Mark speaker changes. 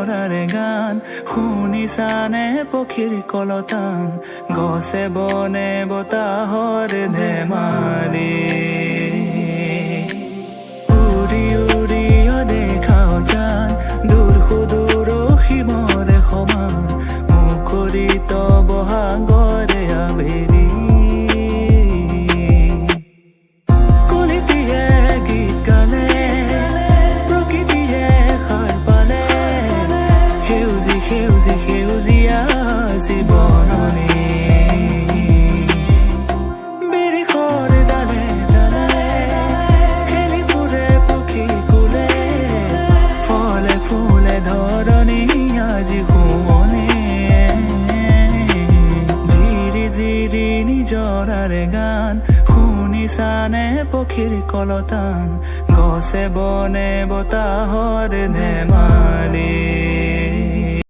Speaker 1: নিজৰাৰ গান শুনিছানে পক্ষীৰ কলতান গছে বনে বতাহৰ ধেমালি উৰি উৰি দেখাও জান দূৰ সুদূৰ সীমৰে সমান মুখৰিত বহাগৰে আবেলি সেউজীয়া জীৱননি বিৰিখৰ ডালে ডালে খেলি ফুৰে পক্ষী কুলে ফলে ফুলে ধৰণি আজি শুৱনি জিৰি জিৰি নিজৰাৰ গান শুনিছানে পক্ষীৰ কলতান গছে বনে বতাহৰ ধেমালি